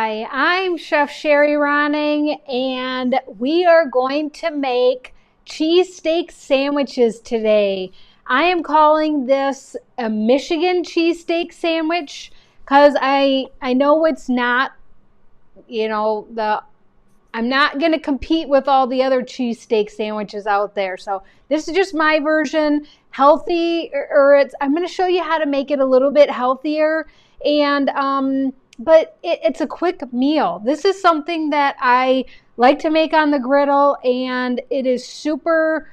Hi, I'm Chef Sherry Ronning, and we are going to make cheesesteak sandwiches today. I am calling this a Michigan cheesesteak sandwich because I know it's not, I'm not going to compete with all the other cheesesteak sandwiches out there. So this is just my version, healthy, I'm going to show you how to make it a little bit healthier, and but it's a quick meal. This is something that I like to make on the griddle, and it is super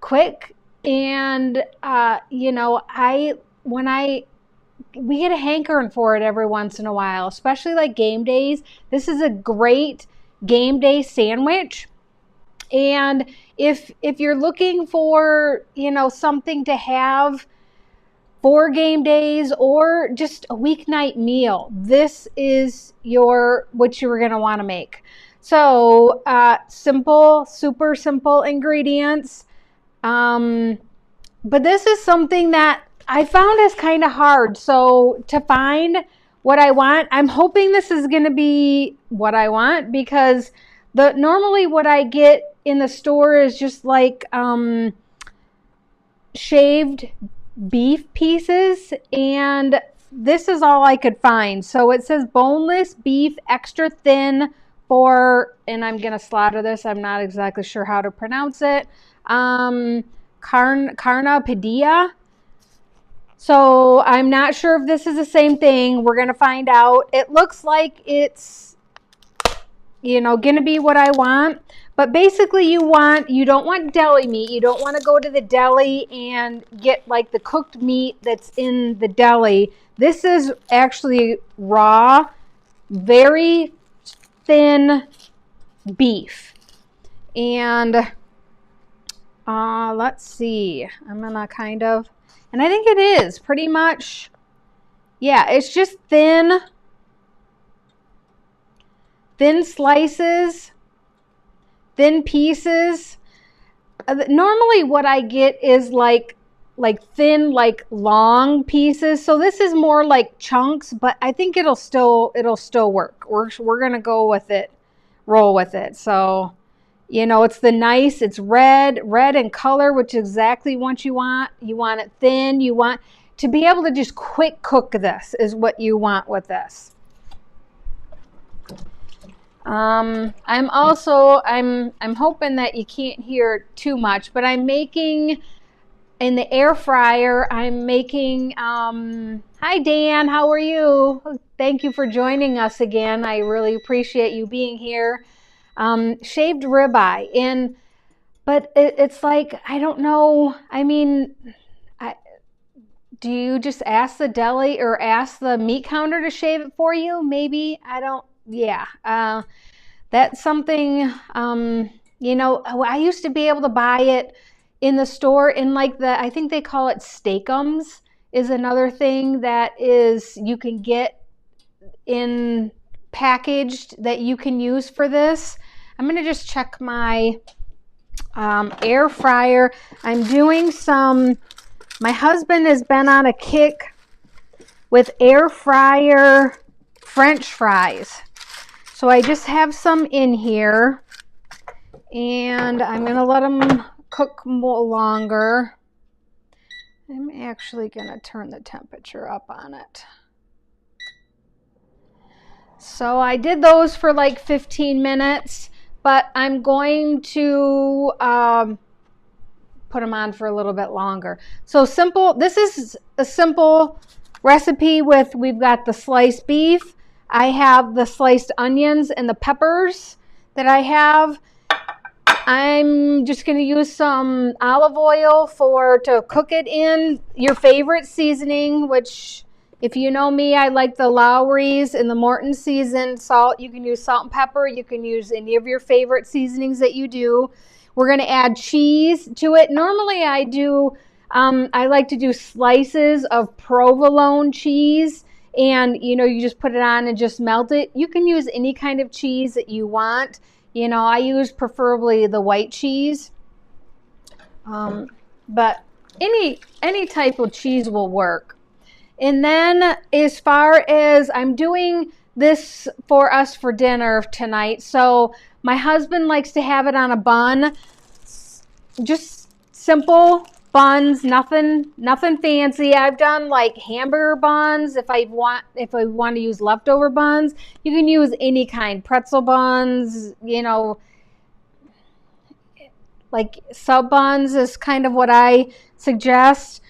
quick. And we get a hankering for it every once in a while, especially like game days. This is a great game day sandwich. And if you're looking for, something to have for game days or just a weeknight meal, this is what you were going to want to make. So simple, super simple ingredients. But this is something that I found is kind of hard. So to find what I want, I'm hoping this is going to be what I want, because normally what I get in the store is just like shaved beef pieces, and this is all I could find. So it says boneless beef, extra thin and I'm gonna slaughter this, I'm not exactly sure how to pronounce it, carne padilla. So I'm not sure if this is the same thing. We're gonna find out. It looks like it's gonna be what I want. But basically you don't want deli meat. You don't want to go to the deli and get like the cooked meat that's in the deli. This is actually raw, very thin beef. And let's see. I'm gonna and I think it is pretty much, yeah, it's just thin slices, thin pieces. Normally what I get is like thin, like long pieces. So this is more like chunks, but I think it'll still work. We're going to go with it, roll with it. So, it's red in color, which is exactly what you want. You want it thin. You want to be able to just quick cook this is what you want with this. I'm hoping that you can't hear too much, but I'm making in the air fryer. I'm making, hi Dan, how are you? Thank you for joining us again. I really appreciate you being here. Shaved ribeye, but it's like, I don't know. I mean, do you just ask the deli or ask the meat counter to shave it for you? Maybe, I don't. Yeah, that's something, I used to be able to buy it in the store in I think they call it steakums is another thing that you can get in packaged that you can use for this. I'm going to just check my air fryer. I'm doing my husband has been on a kick with air fryer French fries. So I just have some in here, and I'm going to let them cook more longer. I'm actually going to turn the temperature up on it. So I did those for like 15 minutes, but I'm going to put them on for a little bit longer. So simple. This is a simple recipe we've got the sliced beef. I have the sliced onions and the peppers that I have. I'm just going to use some olive oil to cook it in. Your favorite seasoning, which if you know me, I like the Lowry's and the Morton seasoned salt. You can use salt and pepper. You can use any of your favorite seasonings that you do. We're going to add cheese to it. Normally I like to do slices of provolone cheese. And, you just put it on and just melt it. You can use any kind of cheese that you want. I use preferably the white cheese. But any type of cheese will work. And then as far as I'm doing this for us for dinner tonight. So my husband likes to have it on a bun, just simple buns, nothing fancy. I've done like hamburger buns. If I want to use leftover buns, you can use any kind, pretzel buns, you know, like sub buns is kind of what I suggest.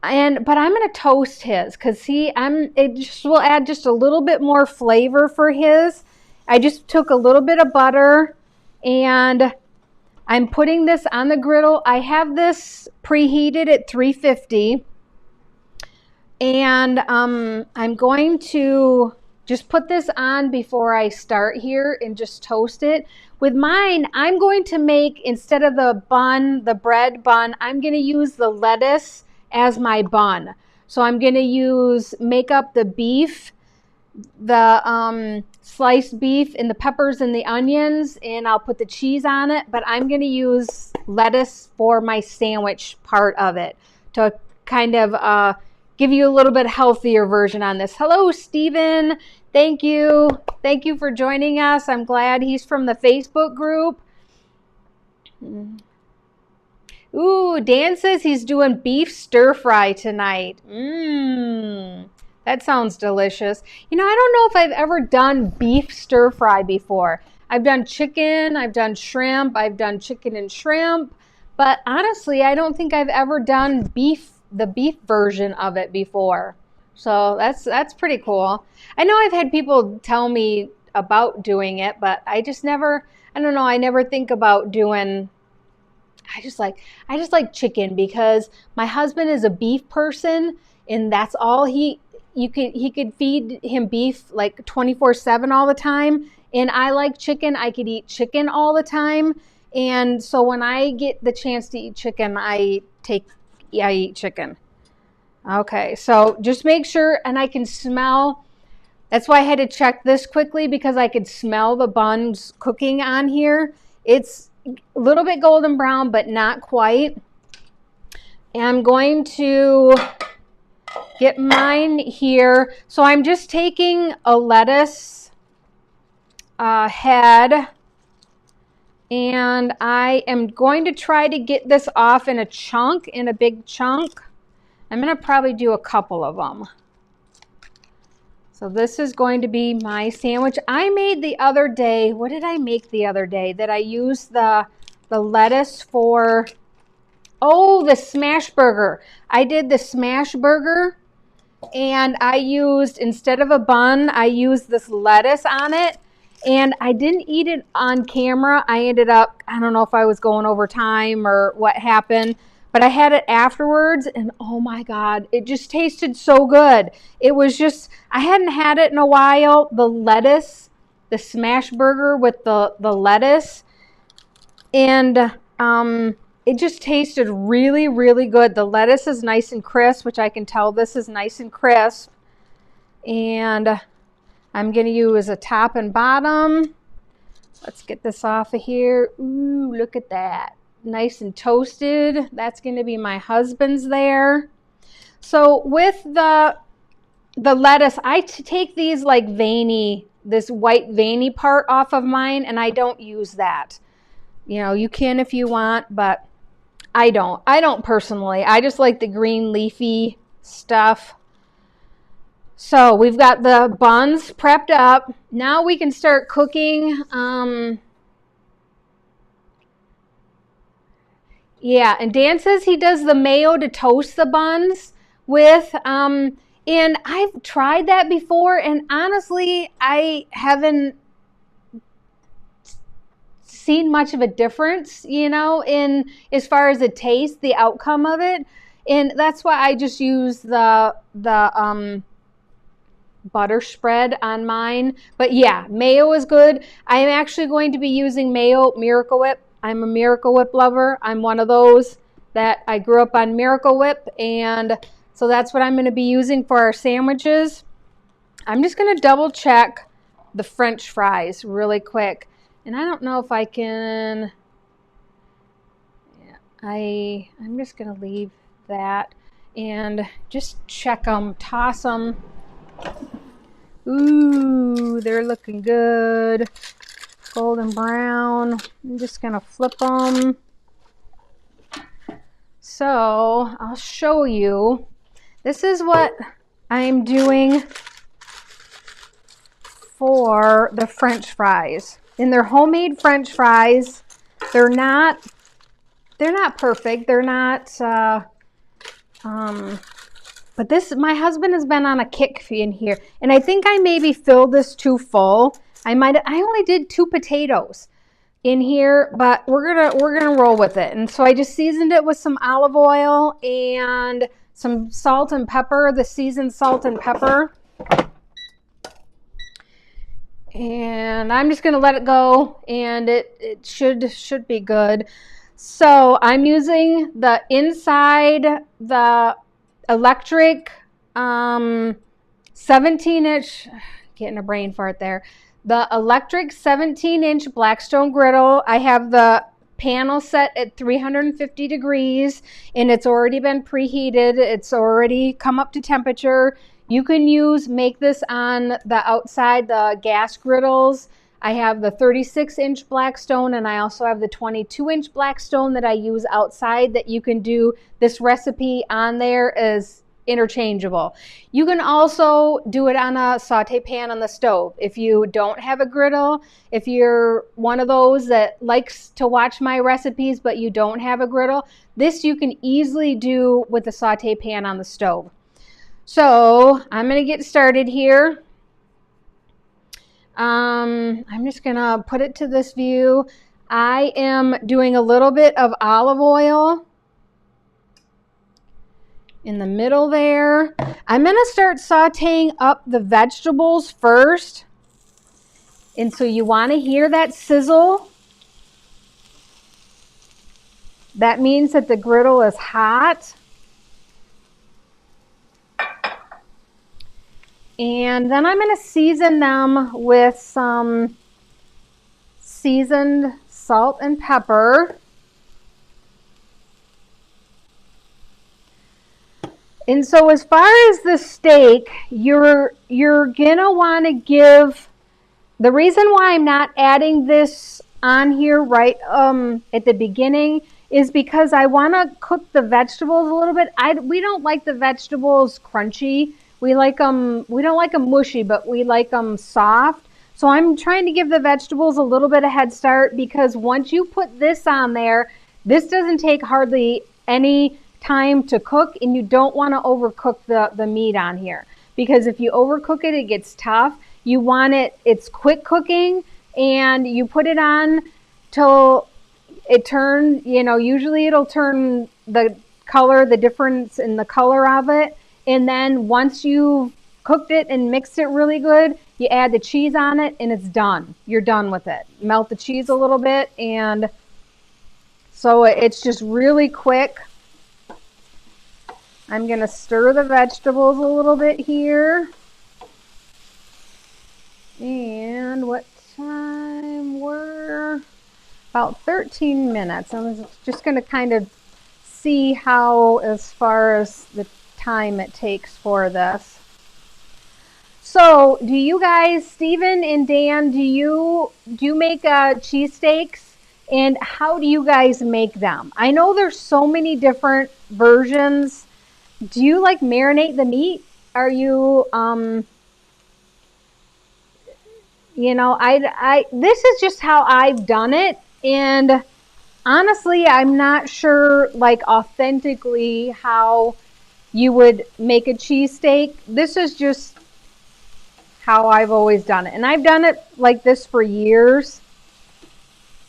But I'm going to toast his because it just will add just a little bit more flavor for his. I just took a little bit of butter and I'm putting this on the griddle. I have this preheated at 350 and I'm going to just put this on before I start here and just toast it. With mine, I'm going to make, instead of the bun, the bread bun, I'm going to use the lettuce as my bun. So I'm going to make up the beef, the sliced beef and the peppers and the onions, and I'll put the cheese on it, but I'm going to use lettuce for my sandwich part of it to kind of give you a little bit healthier version on this. Hello, Stephen. Thank you. Thank you for joining us. I'm glad he's from the Facebook group. Ooh, Dan says he's doing beef stir fry tonight. That sounds delicious. You know, I don't know if I've ever done beef stir fry before. I've done chicken, I've done shrimp, I've done chicken and shrimp, but honestly, I don't think I've ever done the beef version of it before. So that's pretty cool. I know I've had people tell me about doing it, but I just never, I don't know, I never think about doing, I just like chicken because my husband is a beef person and that's all he could feed him beef like 24/7 all the time. And I like chicken. I could eat chicken all the time. And so when I get the chance to eat chicken, I eat chicken. Okay, so just make sure, and I can smell, that's why I had to check this quickly because I could smell the buns cooking on here. It's a little bit golden brown, but not quite. And I'm going to get mine here. So I'm just taking a lettuce head, and I am going to try to get this off in a big chunk. I'm going to probably do a couple of them. So this is going to be my sandwich. I made the other day, what did I make the other day? That I used the lettuce for, the smash burger. I did the smash burger and I used, instead of a bun, I used this lettuce on it. And I didn't eat it on camera. I ended up, I don't know if I was going over time or what happened, but I had it afterwards and oh my God, it just tasted so good. It was just, I hadn't had it in a while. The lettuce, the smash burger with the lettuce, and it just tasted really, really good. The lettuce is nice and crisp, which I can tell this is nice and crisp. And I'm going to use a top and bottom. Let's get this off of here. Ooh, look at that. Nice and toasted. That's going to be my husband's there. So with the lettuce, I take these like this white veiny part off of mine, and I don't use that. You know, you can if you want, but I don't. I don't personally. I just like the green leafy stuff. So we've got the buns prepped up. Now we can start cooking. Yeah, and Dan says he does the mayo to toast the buns with. And I've tried that before, and honestly, I haven't seen much of a difference, you know, in as far as the taste, the outcome of it. And that's why I just use the butter spread on mine. But yeah, mayo is good. I am actually going to be using mayo Miracle Whip. I'm a Miracle Whip lover. I'm one of those that I grew up on Miracle Whip, and so that's what I'm going to be using for our sandwiches. I'm just going to double check the French fries really quick, and I don't know if I can. Yeah, I'm just going to leave that and just check them, toss them. Ooh, Ooh, they're looking good. Golden brown. I'm just gonna flip them. So I'll show you. This is what I'm doing for the French fries. And they're homemade French fries. They're not perfect. They're not but this, my husband has been on a kick in here, and I think I maybe filled this too full. I only did 2 potatoes in here, but we're gonna roll with it. And so I just seasoned it with some olive oil and some salt and pepper, the seasoned salt and pepper. And I'm just gonna let it go, and it should be good. So I'm using the inside, the electric 17-inch, getting a brain fart there, the electric 17-inch Blackstone Griddle. I have the panel set at 350 degrees, and it's already been preheated. It's already come up to temperature. You can make this on the outside, the gas griddles. I have the 36-inch Blackstone, and I also have the 22-inch Blackstone that I use outside, that you can do this recipe on there as interchangeable. You can also do it on a saute pan on the stove. If you don't have a griddle, if you're one of those that likes to watch my recipes but you don't have a griddle, this you can easily do with a saute pan on the stove. So I'm going to get started here. I'm just gonna put it to this view. I am doing a little bit of olive oil in the middle there. I'm gonna start sauteing up the vegetables first. And so you want to hear that sizzle. That means that the griddle is hot. And then I'm going to season them with some seasoned salt and pepper. And so as far as the steak, you're going to want to give, the reason why I'm not adding this on here right at the beginning is because I want to cook the vegetables a little bit. We don't like the vegetables crunchy. We like them, we don't like them mushy, but we like them soft. So I'm trying to give the vegetables a little bit of head start, because once you put this on there, this doesn't take hardly any time to cook, and you don't want to overcook the meat on here, because if you overcook it, it gets tough. You want it's quick cooking, and you put it on till it turns, usually it'll turn the color, the difference in the color of it. And then once you've cooked it and mixed it really good, you add the cheese on it, and it's done. You're done with it. Melt the cheese a little bit, and so it's just really quick. I'm going to stir the vegetables a little bit here. And what time? We're about 13 minutes. I'm just going to kind of see how, as far as the time it takes for this. So do you guys, Stephen and Dan, do you make cheesesteaks, and how do you guys make them? I know there's so many different versions. Do you like marinate the meat? Are you this is just how I've done it, and honestly I'm not sure like authentically how you would make a cheesesteak. This is just how I've always done it. And I've done it like this for years.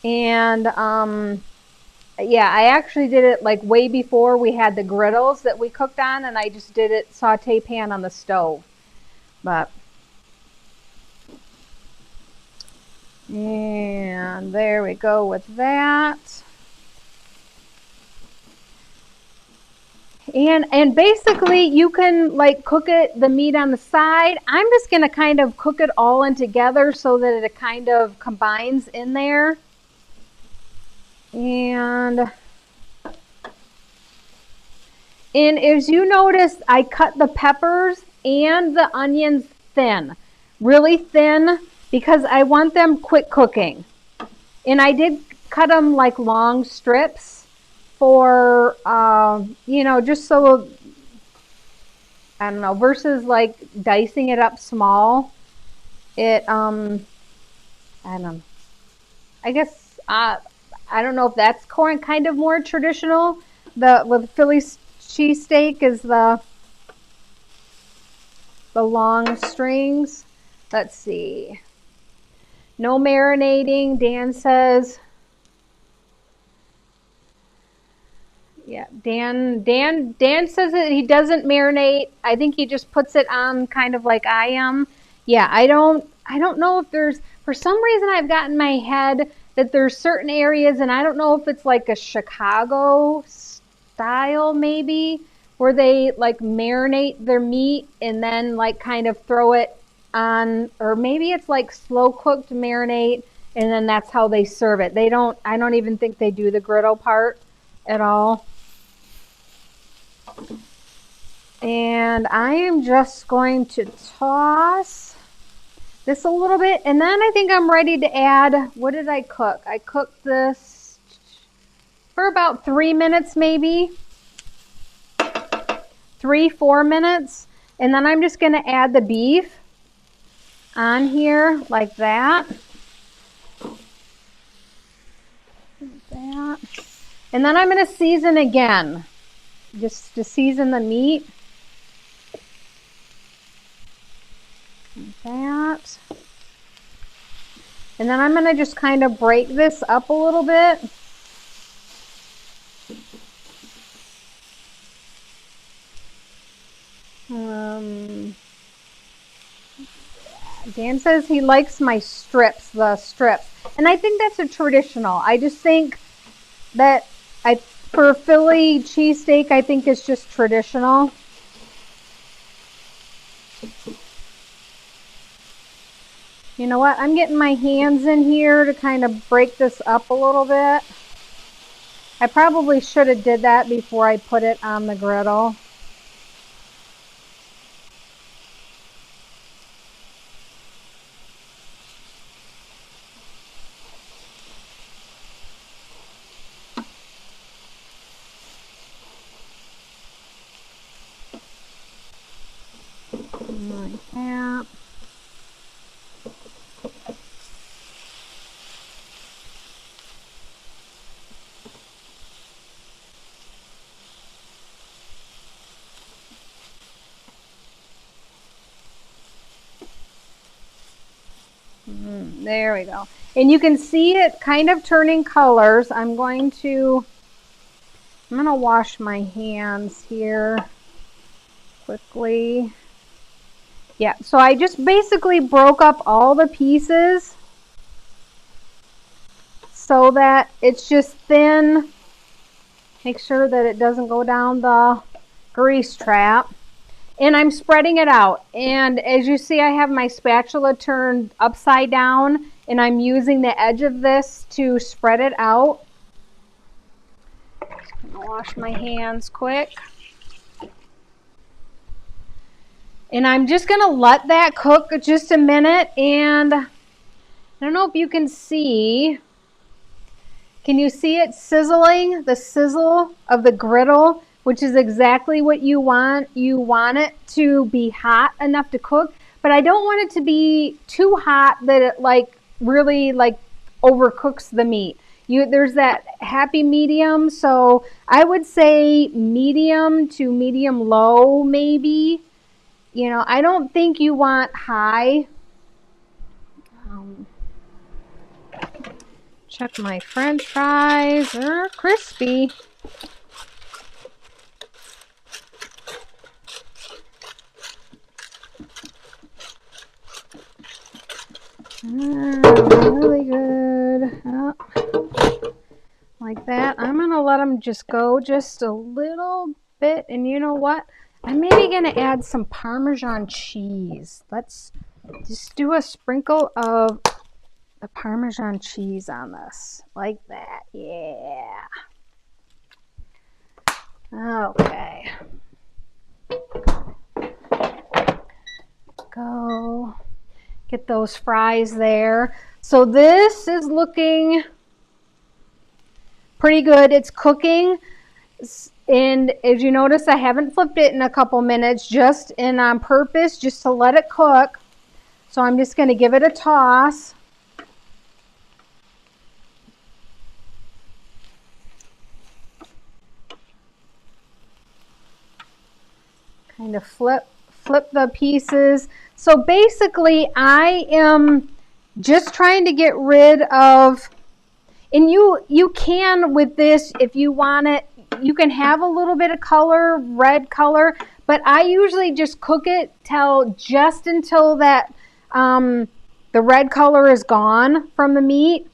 And yeah, I actually did it like way before we had the griddles that we cooked on, and I just did it saute pan on the stove. And there we go with that. And basically you can like cook the meat on the side. I'm just going to kind of cook it all in together so that it kind of combines in there. And as you notice, I cut the peppers and the onions thin. really thin because I want them quick cooking. And I did cut them like long strips for, you know, just so, I don't know, versus like dicing it up small. It, I don't know. I guess, I don't know if that's kind of more traditional. With Philly cheesesteak is the long strings. Let's see. No marinating, Dan says. Yeah, Dan says that he doesn't marinate. I think he just puts it on kind of like I am. Yeah, I don't know if there's, for some reason I've got in my head that there's certain areas, and I don't know if it's like a Chicago style maybe, where they like marinate their meat and then like kind of throw it on, or maybe it's like slow cooked marinate and then that's how they serve it. I don't even think they do the griddle part at all. And I am just going to toss this a little bit, and then I think I'm ready to add, what did I cook? I cooked this for about 3 minutes maybe. 3-4 minutes. And then I'm just going to add the beef on here like that. Like that. And then I'm going to season again, just to season the meat. Like that. And then I'm going to just kind of break this up a little bit. Dan says he likes my strips, the strips. And I think that's a traditional. I just think that for Philly cheesesteak, I think it's just traditional. You know what? I'm getting my hands in here to kind of break this up a little bit. I probably should have did that before I put it on the griddle. Like that. There we go. And you can see it kind of turning colors. I'm going to wash my hands here quickly. Yeah, so I just basically broke up all the pieces so that it's just thin. Make sure that it doesn't go down the grease trap. And I'm spreading it out. And as you see, I have my spatula turned upside down, and I'm using the edge of this to spread it out. Just gonna wash my hands quick. And I'm just gonna let that cook just a minute. And I don't know if you can see. Can you see it sizzling? The sizzle of the griddle, which is exactly what you want. You want it to be hot enough to cook, but I don't want it to be too hot that it like really like overcooks the meat. There's that happy medium, so I would say medium to medium low maybe. You know, I don't think you want high. Check my French fries are crispy. Really good. Oh, like that. I'm going to let them just go just a little bit. And you know what? I'm maybe going to add some Parmesan cheese. Let's just do a sprinkle of the Parmesan cheese on this. Like that. Yeah. Okay. Go. Get those fries there. So this is looking pretty good. It's cooking. And as you notice, I haven't flipped it in a couple minutes, just on purpose, just to let it cook. So I'm just going to give it a toss. Kind of flip the pieces. So basically I am just trying to get rid of, and you can with this, if you want it, you can have a little bit of color, red color, but I usually just cook it just until that the red color is gone from the meat.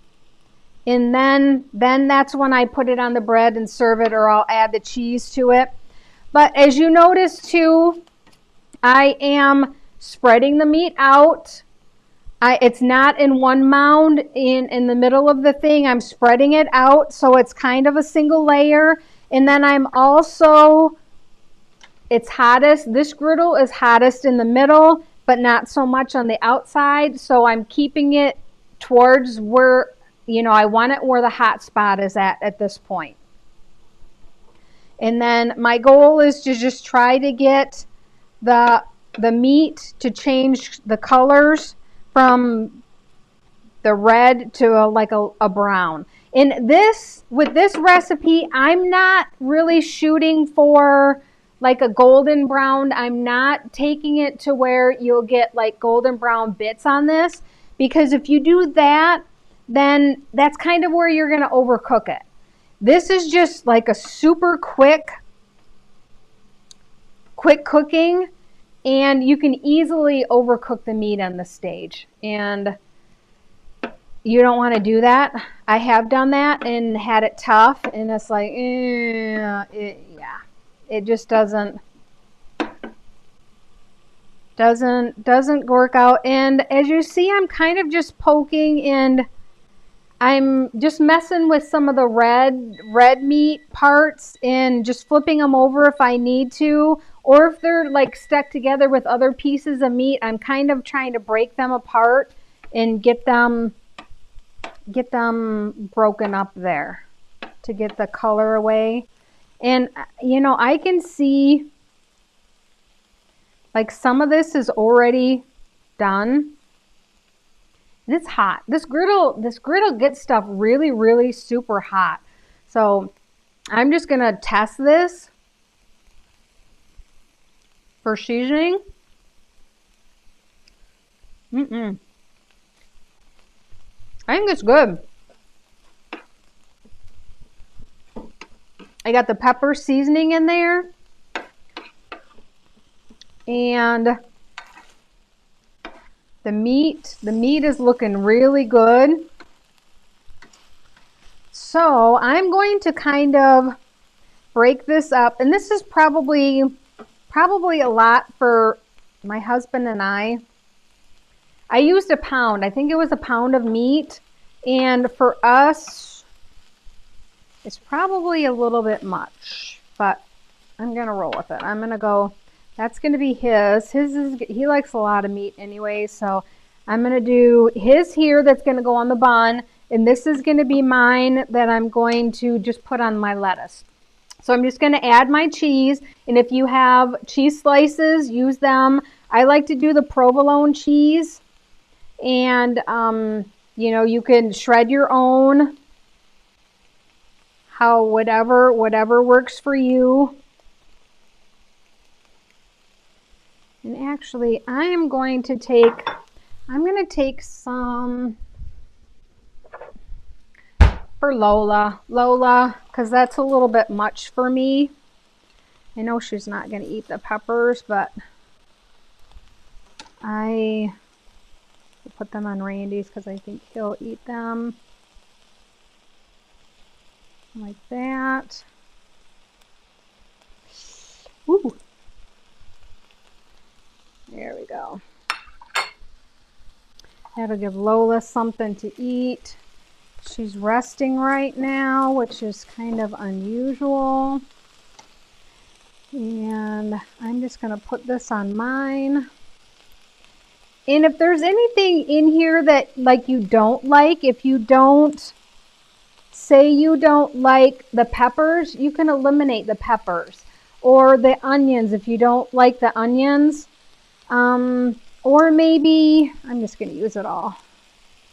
And then that's when I put it on the bread and serve it, or I'll add the cheese to it. But as you notice too, I am spreading the meat out. It's not in one mound in the middle of the thing. I'm spreading it out so it's kind of a single layer. And then I'm also, it's hottest, this griddle is hottest in the middle, but not so much on the outside. So I'm keeping it towards where, I want it where the hot spot is at this point. And then my goal is to just try to get the meat to change the colors from the red to like a brown. And with this recipe, I'm not really shooting for like a golden brown. I'm not taking it to where you'll get like golden brown bits on this, because if you do that, then that's kind of where you're going to overcook it. This is just like a super quick cooking, and you can easily overcook the meat on this stage, and you don't want to do that. I have done that and had it tough, and it's like, it just doesn't work out. And as you see, I'm kind of just poking, and I'm just messing with some of the red meat parts and just flipping them over if I need to, or if they're like stuck together with other pieces of meat, I'm kind of trying to break them apart and get them broken up there to get the color away. And I can see like some of this is already done. And it's hot. This griddle gets stuff really, really super hot. So I'm just going to test this for seasoning. I think it's good. I got the pepper seasoning in there. And the meat is looking really good. So I'm going to kind of break this up. And this is probably a lot for my husband and I. I used a pound. I think it was a pound of meat. And for us, it's probably a little bit much. But I'm going to roll with it. I'm going to go... That's going to be his. He likes a lot of meat anyway, so I'm going to do his here. That's going to go on the bun, and this is going to be mine that I'm going to just put on my lettuce. So I'm just going to add my cheese, and if you have cheese slices, use them. I like to do the provolone cheese, and you can shred your own, whatever works for you. And actually, I'm going to take some for Lola, because that's a little bit much for me. I know she's not going to eat the peppers, but I will put them on Randy's because I think he'll eat them. Like that. Ooh. There we go. That'll give Lola something to eat. She's resting right now, which is kind of unusual. And I'm just going to put this on mine. And if there's anything in here that like you don't like, if you don't say you don't like the peppers, you can eliminate the peppers, or the onions if you don't like the onions. Or maybe, I'm just going to use it all.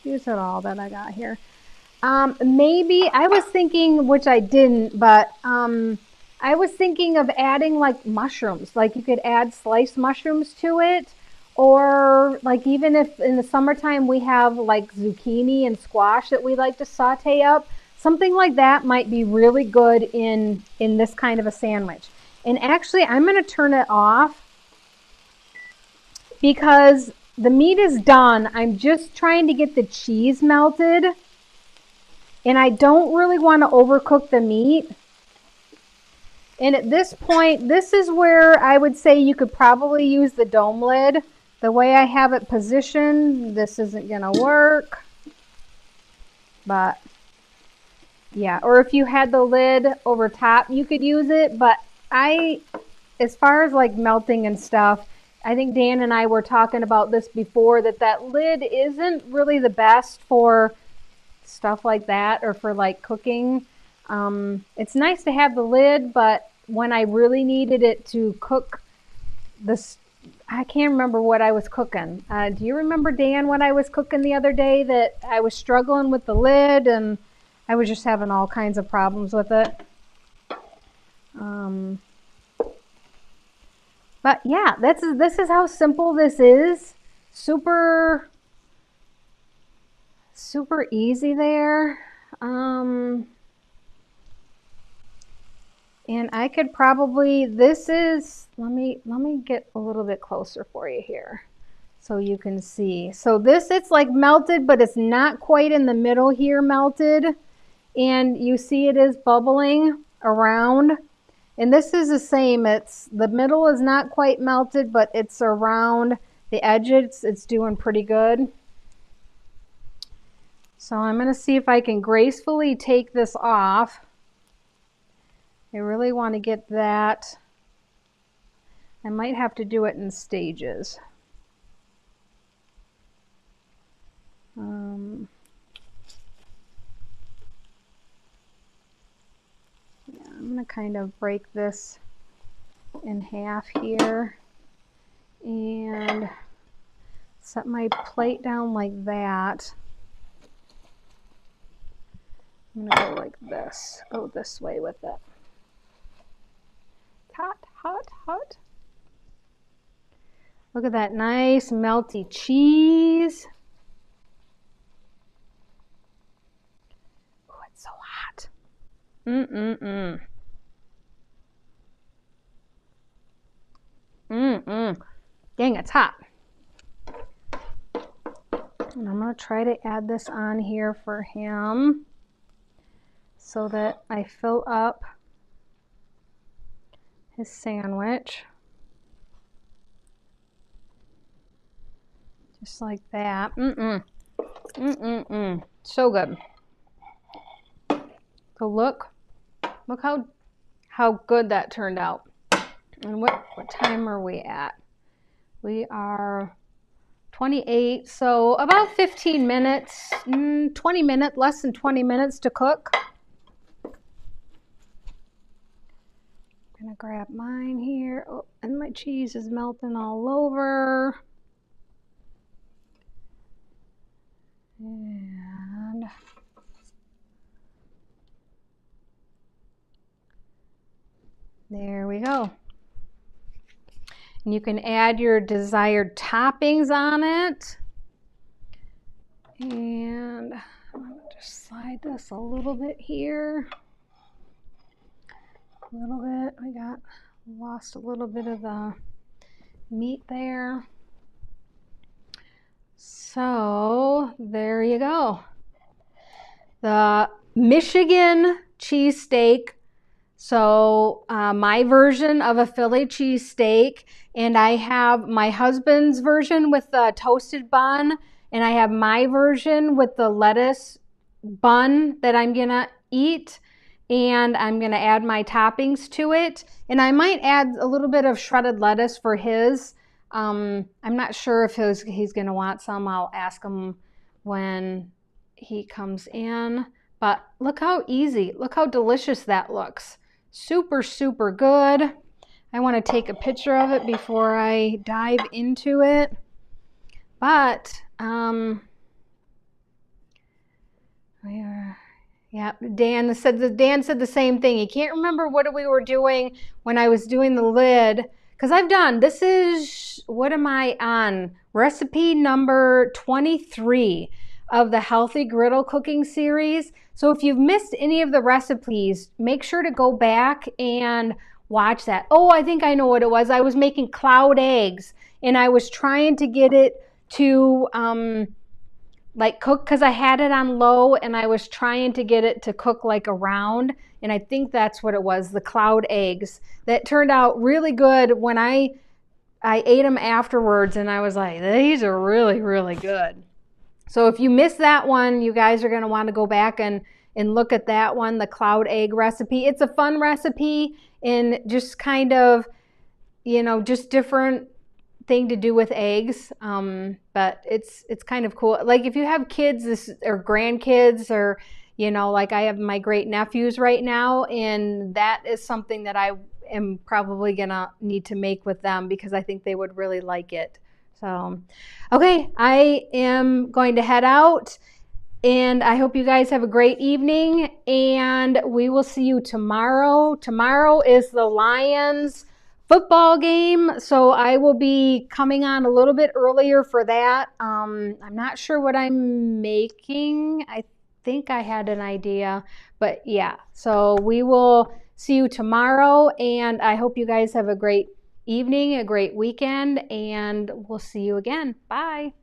Use it all that I got here. Maybe, I was thinking, which I didn't, but I was thinking of adding like mushrooms. Like you could add sliced mushrooms to it. Or like even if in the summertime we have like zucchini and squash that we like to saute up. Something like that might be really good in this kind of a sandwich. And actually, I'm going to turn it off because the meat is done. I'm just trying to get the cheese melted. And I don't really want to overcook the meat. And at this point, this is where I would say you could probably use the dome lid. The way I have it positioned, this isn't going to work. But yeah, or if you had the lid over top, you could use it. But as far as like melting and stuff, I think Dan and I were talking about this before, that lid isn't really the best for stuff like that or for like cooking. It's nice to have the lid, but when I really needed it to cook this, I can't remember what I was cooking. Do you remember, Dan, what I was cooking the other day that I was struggling with the lid and I was just having all kinds of problems with it? But yeah, this is how simple this is. Super easy there. And I could probably, this is, let me get a little bit closer for you here so you can see. So this, it's like melted, but it's not quite in the middle here melted. And you see it is bubbling around. And this is the same. It's, the middle is not quite melted, but it's around the edges. It's doing pretty good. So I'm going to see if I can gracefully take this off. I really want to get that. I might have to do it in stages. Yeah, I'm going to kind of break this in half here and set my plate down like that. I'm going to go like this, go this way with it. Hot, hot, hot. Look at that nice melty cheese. Oh, it's so hot. Dang, it's hot. And I'm going to try to add this on here for him so that I fill up his sandwich. Just like that. So good. So look how good that turned out. And what time are we at? We are 28, so about 15 minutes, 20 minutes, less than 20 minutes to cook. I'm gonna grab mine here. Oh, and my cheese is melting all over. And there we go. And you can add your desired toppings on it. And I'm going to just slide this a little bit here. A little bit. I lost a little bit of the meat there. So there you go. The Michigan cheesesteak. So my version of a Philly cheesesteak, and I have my husband's version with the toasted bun, and I have my version with the lettuce bun that I'm gonna eat, and I'm gonna add my toppings to it, and I might add a little bit of shredded lettuce for his. I'm not sure if he's going to want some. I'll ask him when he comes in. But look how easy, look how delicious that looks. Super, super good. I want to take a picture of it before I dive into it. But, yeah, Dan said the same thing. He can't remember what we were doing when I was doing the lid. Because this is, what am I on? Recipe number 23 of the Healthy Griddle cooking series. So if you've missed any of the recipes, make sure to go back and watch that. Oh, I think I know what it was. I was making cloud eggs, and I was trying to get it to like cook, because I had it on low, and I was trying to get it to cook like around, and I think that's what it was, the cloud eggs. That turned out really good when I ate them afterwards, and I was like, these are really, really good. So if you missed that one, you guys are going to want to go back and look at that one, the cloud egg recipe. It's a fun recipe, and just kind of, just different thing to do with eggs, but it's kind of cool. Like if you have kids or grandkids, or like I have my great nephews right now, and that is something that I am probably gonna need to make with them, because I think they would really like it. So okay, I am going to head out, and I hope you guys have a great evening, and we will see you tomorrow. Tomorrow is the Lions football game, so I will be coming on a little bit earlier for that. I'm not sure what I'm making. I think I had an idea, but yeah, so we will see you tomorrow, and I hope you guys have a great evening, a great weekend, and we'll see you again. Bye.